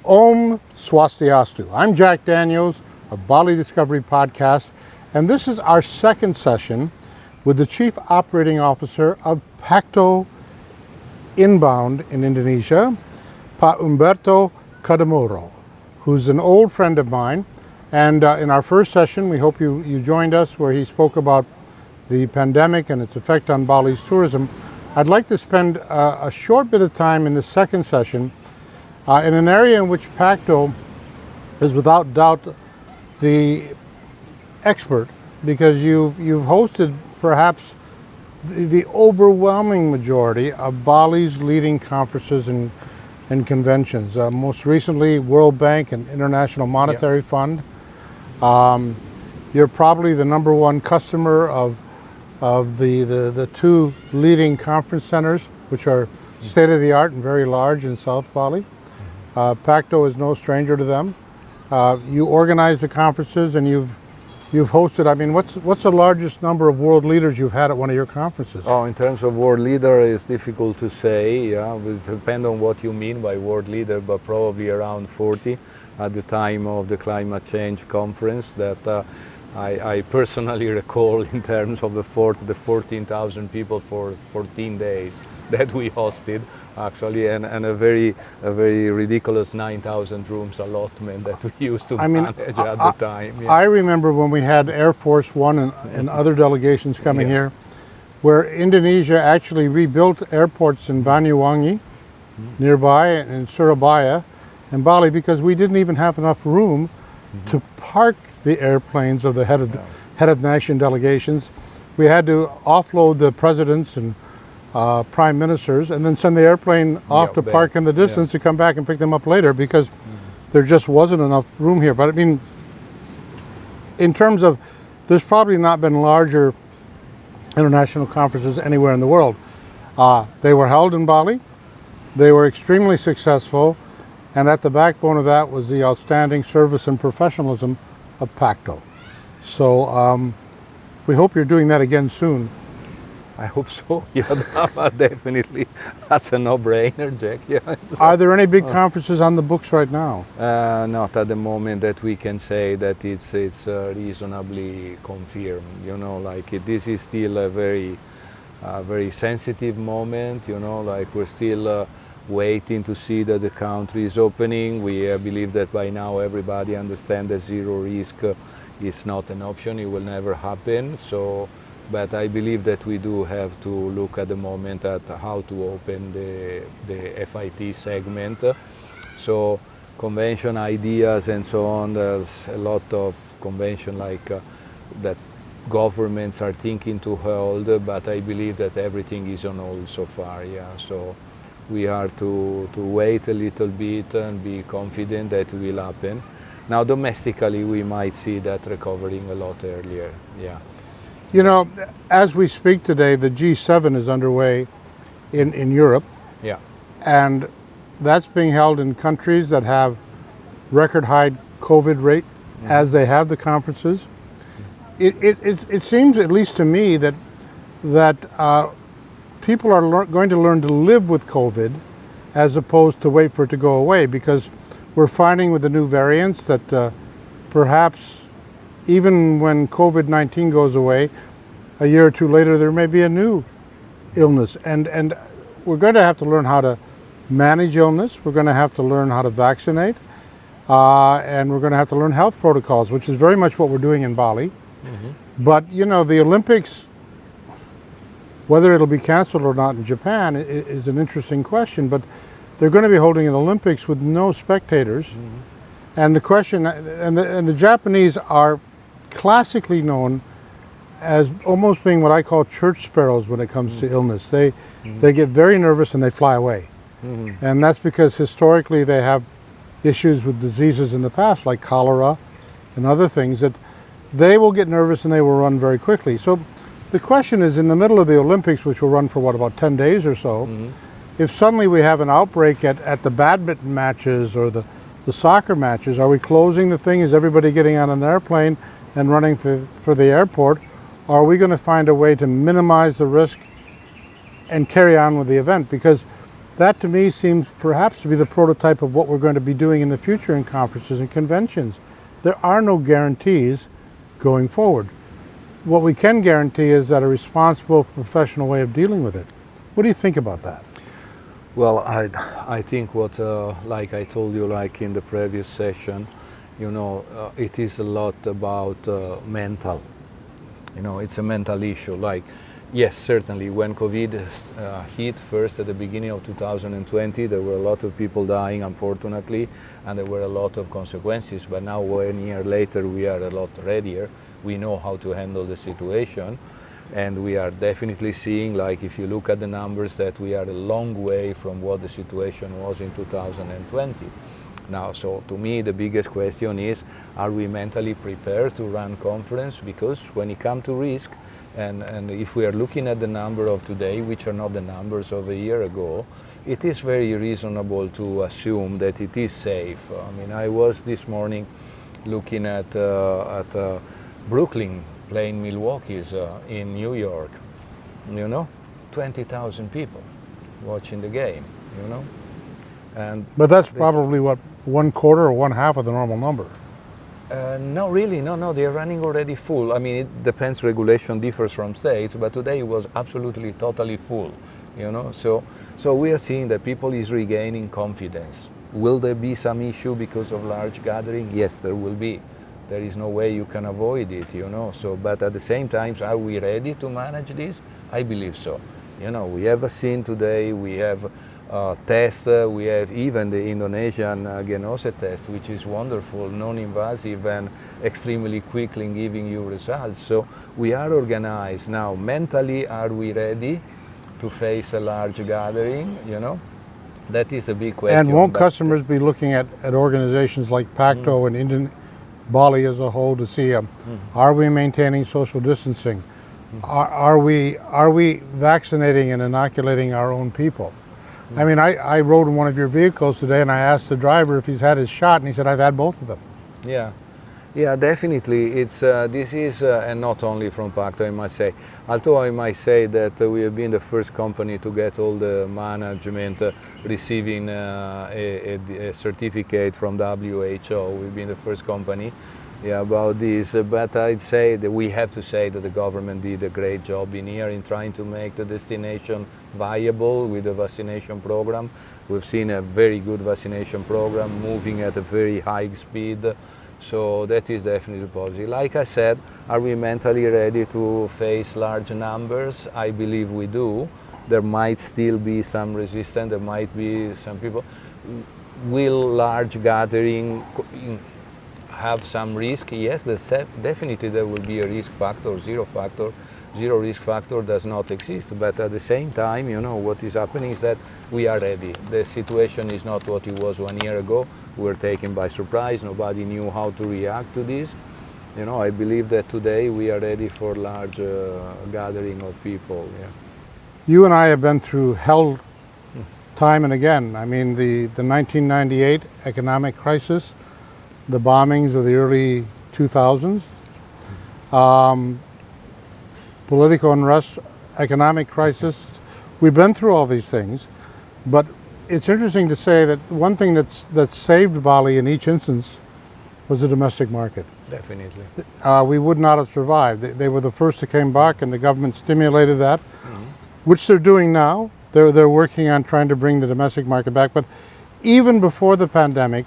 Om Swastiastu. I'm Jack Daniels of Bali Discovery Podcast, and this is our second session with the Chief Operating Officer of PACTO Inbound in Indonesia, Pa Umberto Cadamuro, who's an old friend of mine. And in our first session, we hope you joined us, where he spoke about the pandemic and its effect on Bali's tourism. I'd like to spend a short bit of time in the second session in an area in which PACTO is without doubt the expert, because you've hosted perhaps the overwhelming majority of Bali's leading conferences and conventions. Most recently, World Bank and International Monetary Fund. You're probably the number one customer of the two leading conference centers, which are state-of-the-art and very large in South Bali. PACTO is no stranger to them. You organize the conferences, and you've hosted, I mean, what's the largest number of world leaders you've had at one of your conferences? Oh, in terms of world leader, it's difficult to say. Yeah, it will depend on what you mean by world leader, but probably around 40 at the time of the Climate Change Conference that I personally recall, in terms of the 14,000 people for 14 days that we hosted, actually, and a very ridiculous 9,000 rooms allotment that we used to manage at the time. Yeah. I remember when we had Air Force One and other delegations coming here, where Indonesia actually rebuilt airports in Banyuwangi, nearby, and Surabaya, and Bali, because we didn't even have enough room to park the airplanes of the head of nation delegations. We had to offload the presidents and prime ministers and then send the airplane off to park in the distance to come back and pick them up later, because there just wasn't enough room here. But I mean, in terms of, there's probably not been larger international conferences anywhere in the world. They were held in Bali. They were extremely successful. And at the backbone of that was the outstanding service and professionalism of PACTO. So we hope you're doing that again soon. I hope so. Yeah, definitely. That's a no-brainer, Jack. Yeah. Are there any big conferences on the books right now? Not at the moment that we can say that it's reasonably confirmed. You know, like this is still a very sensitive moment. You know, like we're still waiting to see that the country is opening. We believe that by now everybody understands that zero risk is not an option. It will never happen. So, but I believe that we do have to look at the moment at how to open the FIT segment. So convention ideas and so on, there's a lot of convention like that governments are thinking to hold, but I believe that everything is on hold so far. Yeah, so we are to wait a little bit and be confident that it will happen. Now domestically we might see that recovering a lot earlier. Yeah. You know, as we speak today, the G7 is underway in Europe. Yeah. And that's being held in countries that have record high COVID rate as they have the conferences. It seems, at least to me, that people are going to learn to live with COVID as opposed to wait for it to go away, because we're finding with the new variants that perhaps even when COVID-19 goes away, a year or two later, there may be a new illness. And we're going to have to learn how to manage illness. We're going to have to learn how to vaccinate. And we're going to have to learn health protocols, which is very much what we're doing in Bali. But, you know, the Olympics, whether it'll be canceled or not in Japan is an interesting question, but they're going to be holding an Olympics with no spectators. And the question, and the Japanese are classically known as almost being what I call church sparrows when it comes to illness. They get very nervous and they fly away. And that's because historically they have issues with diseases in the past, like cholera and other things, that they will get nervous and they will run very quickly. So the question is, in the middle of the Olympics, which will run for what, about 10 days or so, if suddenly we have an outbreak at the badminton matches or the soccer matches, are we closing the thing? Is everybody getting on an airplane and running for the airport? Or are we going to find a way to minimize the risk and carry on with the event? Because That to me seems perhaps to be the prototype of what we're going to be doing in the future in conferences and conventions. There are no guarantees going forward. What we can guarantee is that a responsible professional way of dealing with it. What do you think about that? Well, I think what, like I told you, like in the previous session, you know, it is a lot about mental. You know, it's a mental issue. Like, yes, certainly, when COVID hit first at the beginning of 2020, there were a lot of people dying, unfortunately, and there were a lot of consequences. But now, 1 year later, we are a lot readier. We know how to handle the situation. And we are definitely seeing, like, if you look at the numbers, that we are a long way from what the situation was in 2020. Now, so to me, the biggest question is, are we mentally prepared to run conference? Because when it comes to risk, and if we are looking at the number of today, which are not the numbers of a year ago, it is very reasonable to assume that it is safe. I mean, I was this morning looking at Brooklyn playing Milwaukee's in New York, you know, 20,000 people watching the game, you know. But that's probably what, 1/4 or 1/2 of the normal number. No, really, no, they are running already full. I mean, it depends, regulation differs from states, but today it was absolutely, totally full, you know. So we are seeing that people is regaining confidence. Will there be some issue because of large gathering? Yes, there will be. There is no way you can avoid it, you know. So, but at the same time, are we ready to manage this? I believe so. You know, we have a scene today, we have test, we have even the Indonesian genose test, which is wonderful, non-invasive and extremely quickly giving you results. So we are organized. Now, mentally, are we ready to face a large gathering, you know? That is a big question. And won't customers be looking at organizations like PACTO and Bali as a whole to see, are we maintaining social distancing? Are we vaccinating and inoculating our own people? I mean, I rode in one of your vehicles today and I asked the driver if he's had his shot, and he said, I've had both of them. Yeah, definitely. It's this is, and not only from PACTO, I must say. Although I might say that we have been the first company to get all the management receiving a certificate from WHO. We've been the first company about this. But I'd say that we have to say that the government did a great job in here in trying to make the destination viable with the vaccination program. We've seen a very good vaccination program moving at a very high speed. So that is definitely positive. Like I said, are we mentally ready to face large numbers? I believe we do. There might still be some resistance, there might be some people. Will large gathering have some risk? Yes, definitely there will be a risk factor, zero factor. Zero risk factor does not exist, but at the same time, you know, what is happening is that we are ready. The situation is not what it was 1 year ago. We were taken by surprise. Nobody knew how to react to this. You know, I believe that today we are ready for large gathering of people. Yeah. You and I have been through hell time and again. I mean, the 1998 economic crisis, the bombings of the early 2000s, political unrest, economic crisis. We've been through all these things, but it's interesting to say that one thing that's saved Bali in each instance was the domestic market. Definitely. We would not have survived. They were the first that came back, and the government stimulated that, which they're doing now. They're working on trying to bring the domestic market back. But even before the pandemic,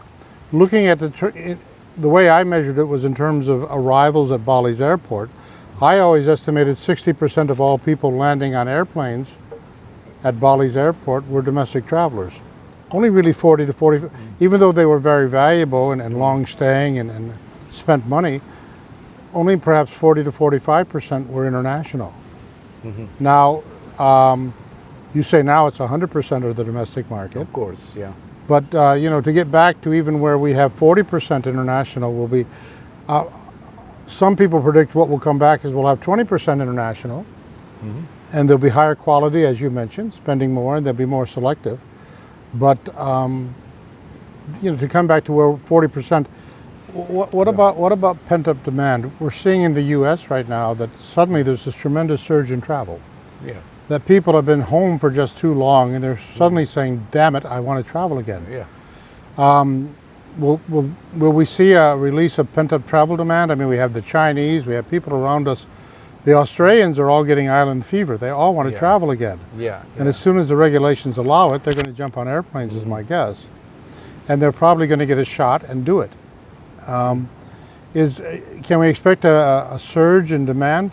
looking at the way I measured it was in terms of arrivals at Bali's airport. I always estimated 60% of all people landing on airplanes at Bali's airport were domestic travelers. Only really 40 to 40, even though they were very valuable and long staying and spent money, only perhaps 40 to 45% were international. Now, you say now it's 100% of the domestic market. Of course, yeah. But, you know, to get back to even where we have 40% international will be, some people predict what will come back is we'll have 20% international, and there'll be higher quality, as you mentioned, spending more, and they'll be more selective. But, you know, to come back to where 40%, what about pent-up demand? We're seeing in the U.S. right now that suddenly there's this tremendous surge in travel. Yeah. that people have been home for just too long and they're suddenly saying, damn it, I want to travel again. Yeah. Will we see a release of pent-up travel demand? I mean, we have the Chinese, we have people around us. The Australians are all getting island fever. They all want to travel again. Yeah. And as soon as the regulations allow it, they're going to jump on airplanes, is my guess. And they're probably going to get a shot and do it. Can we expect a surge in demand?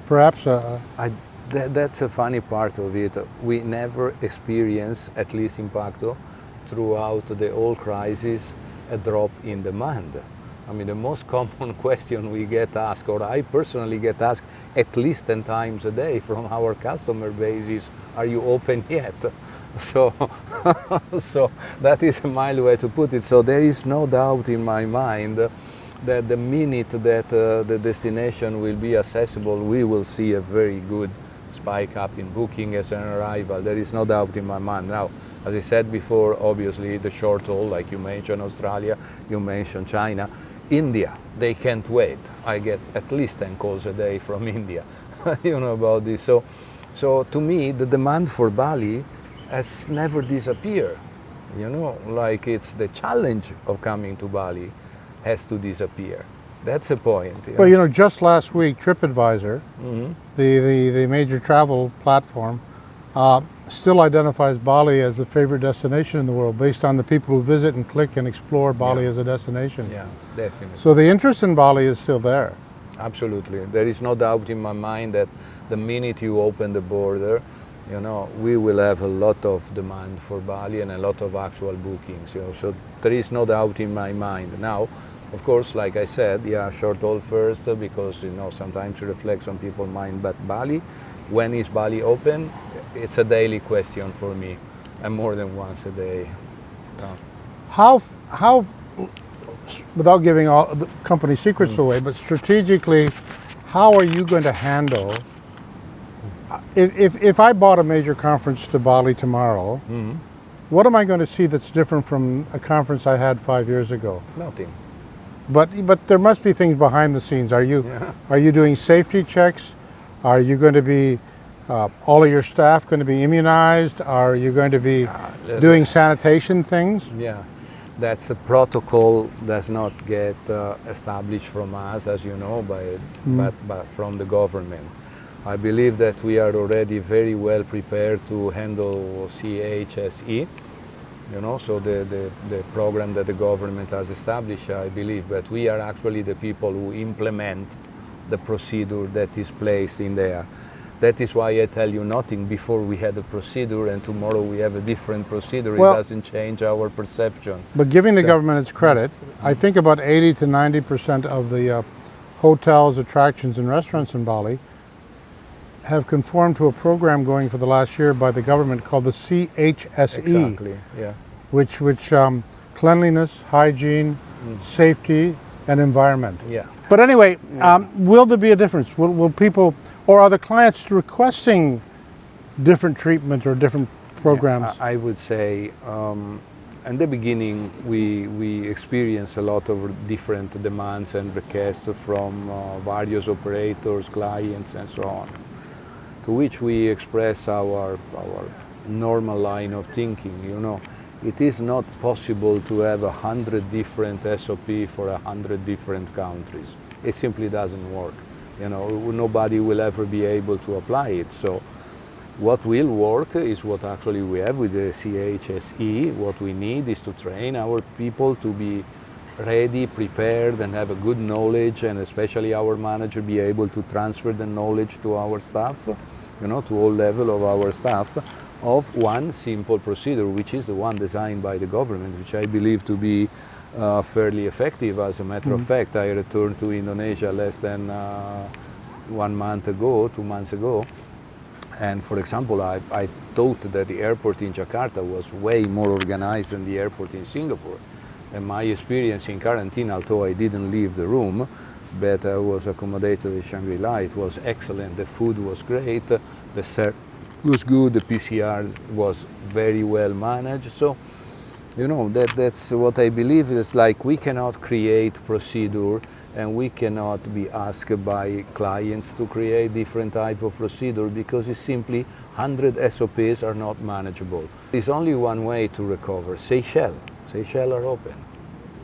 Perhaps That's a funny part of it. We never experience, at least in PACTO, throughout the whole crisis, a drop in demand. I mean, the most common question we get asked, or I personally get asked at least 10 times a day from our customer base is, are you open yet? So, so that is a mild way to put it. So there is no doubt in my mind that the minute that the destination will be accessible, we will see a very good spike up in booking as an arrival. There is no doubt in my mind. Now, as I said before, obviously the short haul, like you mentioned Australia, you mentioned China, India, they can't wait. I get at least 10 calls a day from India, you know, about this. So to me, the demand for Bali has never disappeared. You know, like it's the challenge of coming to Bali has to disappear. That's the point. Well, you know, just last week, TripAdvisor, the major travel platform, still identifies Bali as the favorite destination in the world based on the people who visit and click and explore Bali as a destination. Yeah, definitely. So the interest in Bali is still there. Absolutely. There is no doubt in my mind that the minute you open the border, you know, we will have a lot of demand for Bali and a lot of actual bookings. You know, so there is no doubt in my mind. Now, of course, like I said, yeah, short haul first because, you know, sometimes it reflects on people's mind. But Bali, when is Bali open? It's a daily question for me, and more than once a day. How, without giving all the company secrets away, but strategically, how are you going to handle, if I bought a major conference to Bali tomorrow, what am I going to see that's different from a conference I had 5 years ago? Nothing. But there must be things behind the scenes. Are you doing safety checks? Are you going to be all of your staff going to be immunized? Are you going to be doing sanitation things? Yeah, that's a protocol does not get established from us, as you know, but from the government. I believe that we are already very well prepared to handle CHSE. You know, so the program that the government has established, I believe, but we are actually the people who implement the procedure that is placed in there. That is why I tell you nothing before we had a procedure and tomorrow we have a different procedure. Well, it doesn't change our perception. But giving the government its credit, I think about 80 to 90% of the hotels, attractions, and restaurants in Bali have conformed to a program going for the last year by the government called the CHSE. Exactly, yeah. Which cleanliness, hygiene, safety, and environment. Yeah. But anyway, will there be a difference? Will people, or are the clients requesting different treatment or different programs? Yeah, I would say in the beginning we experienced a lot of different demands and requests from various operators, clients, and so on, to which we express our normal line of thinking. You know, it is not possible to have 100 different SOP for 100 different countries. It simply doesn't work. You know, nobody will ever be able to apply it. So what will work is what actually we have with the CHSE. What we need is to train our people to be ready, prepared, and have a good knowledge, and especially our manager be able to transfer the knowledge to our staff, you know, to all level of our staff, of one simple procedure, which is the one designed by the government, which I believe to be fairly effective. As a matter of fact, I returned to Indonesia less than 1 month ago, 2 months ago, and for example, I thought that the airport in Jakarta was way more organized than the airport in Singapore. And my experience in quarantine, although I didn't leave the room, but I was accommodated at Shangri-La, it was excellent. The food was great, the service was good, the PCR was very well managed. So You know, that's what I believe. Is like we cannot create procedure, and we cannot be asked by clients to create different type of procedure, because it's simply 100 SOPs are not manageable. There's only one way to recover. Seychelles are open.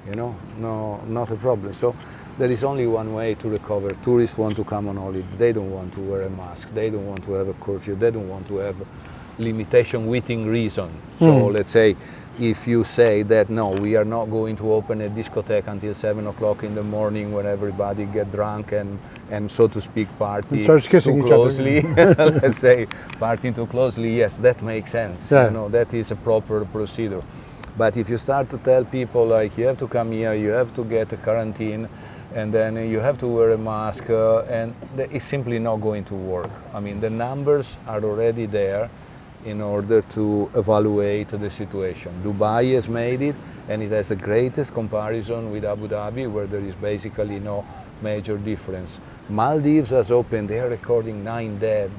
You know, no, not a problem. So there is only one way to recover. Tourists want to come on holiday. They don't want to wear a mask. They don't want to have a curfew. They don't want to have limitation within reason. So let's say, if you say that no, we are not going to open a discotheque until 7 o'clock in the morning when everybody get drunk and so to speak party and starts kissing too each closely, let's say partying too closely, yes, that makes sense. Yeah. You know, that is a proper procedure. But if you start to tell people like you have to come here, you have to get a quarantine, and then you have to wear a mask, and it's simply not going to work. I mean, the numbers are already there in order to evaluate the situation. Dubai has made it, and it has the greatest comparison with Abu Dhabi, where there is basically no major difference. Maldives has opened, they are recording 9 dead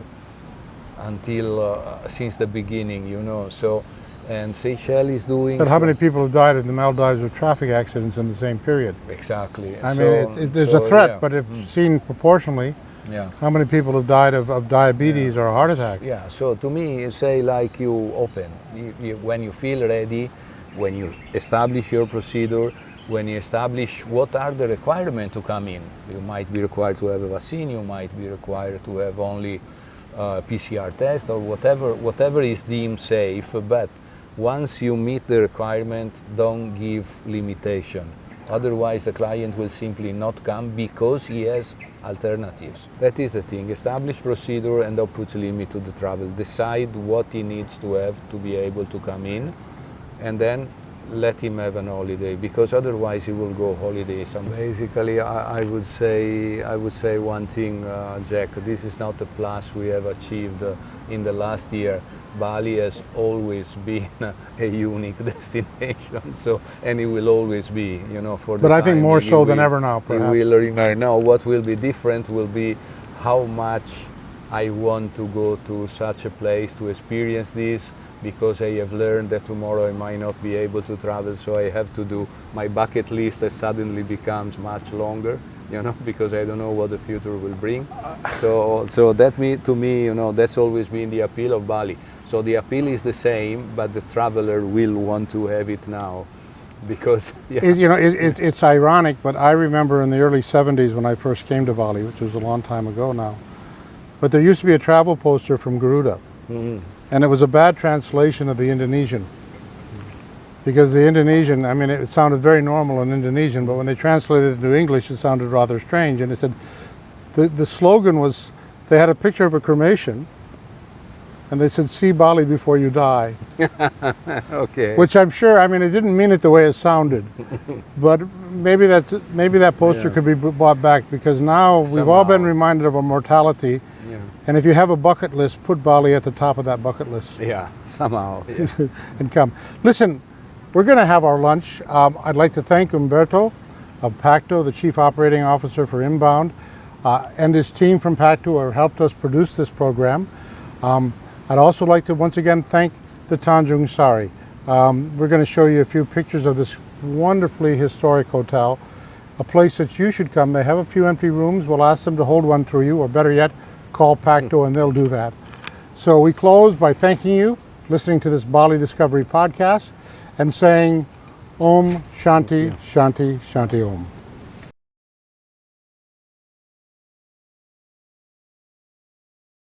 until since the beginning, you know. So, and Seychelles is doing. But how many people have died in the Maldives of traffic accidents in the same period? Exactly. I mean, there's a threat, but if seen proportionally, yeah. how many people have died of diabetes or a heart attack? Yeah, so to me, you say like you open, when you feel ready, when you establish your procedure, when you establish what are the requirements to come in. You might be required to have a vaccine, you might be required to have only PCR test or whatever is deemed safe, but once you meet the requirement, don't give limitation. Otherwise, the client will simply not come because he has alternatives. That is the thing. Establish procedure and don't put a limit to the travel. Decide what he needs to have to be able to come in, and then let him have an holiday, because otherwise he will go holiday. So basically, I would say one thing, Jack. This is not a plus we have achieved in the last year. Bali has always been a unique destination, so, and it will always be, you know, for the But I think time more being, so than ever now, perhaps. it will remain. Now, what will be different will be how much I want to go to such a place to experience this, because I have learned that tomorrow I might not be able to travel, so I have to do my bucket list that suddenly becomes much longer, you know, because I don't know what the future will bring. So that to me, you know, that's always been the appeal of Bali. So the appeal is the same, but the traveler will want to have it now, because It's ironic, but I remember in the early 70s when I first came to Bali, which was a long time ago now, but there used to be a travel poster from Garuda, and it was a bad translation of the Indonesian, because the Indonesian, I mean, it sounded very normal in Indonesian, but when they translated it into English, it sounded rather strange, and it said, the slogan was, they had a picture of a cremation, and they said, "See Bali before you die." okay. Which I'm sure, I mean, it didn't mean it the way it sounded, but maybe that poster could be brought back, because now we've all been reminded of our mortality. Yeah. And if you have a bucket list, put Bali at the top of that bucket list. Yeah, somehow. Yeah. And come. Listen, we're going to have our lunch. I'd like to thank Umberto of PACTO, the Chief Operating Officer for Inbound, and his team from PACTO who have helped us produce this program. I'd also like to once again thank the Tanjung Sari. We're going to show you a few pictures of this wonderfully historic hotel, a place that you should come. They have a few empty rooms. We'll ask them to hold one through you, or better yet, call PACTO and they'll do that. So we close by thanking you, listening to this Bali Discovery podcast, and saying Om Shanti Shanti Shanti Om.